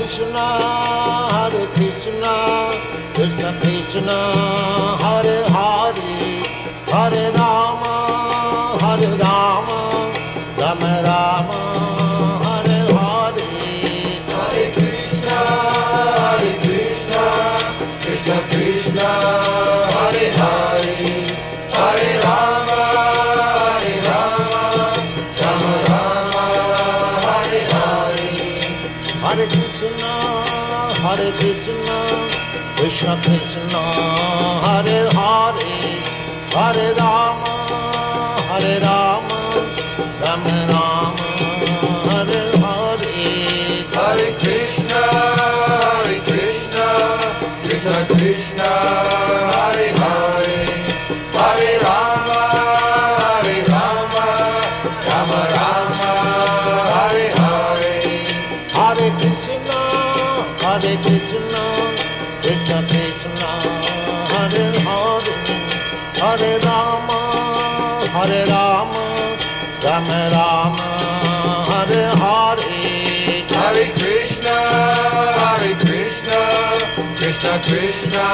Krishna, Krishna Krishna, Hare Hare, Hare Rama, Rama Rama, Hare Hare. Hare Krishna, Krishna Krishna, Hare Hare, Hare Rama, Rama Rama, Hare Hare. Hare Krishna, Krishna Krishna, Hare Hare, Hare Rama, Rama Rama, Hare Hare. Hare Krishna, Krishna Krishna, Hare Hare, Hare Rama, Rama Rama, Hare Hare. Hare Krishna, Krishna Krishna, Hare Hare, Hare Rama, Rama Rama, Hare Hare. Hare Krishna, Krishna Krishna,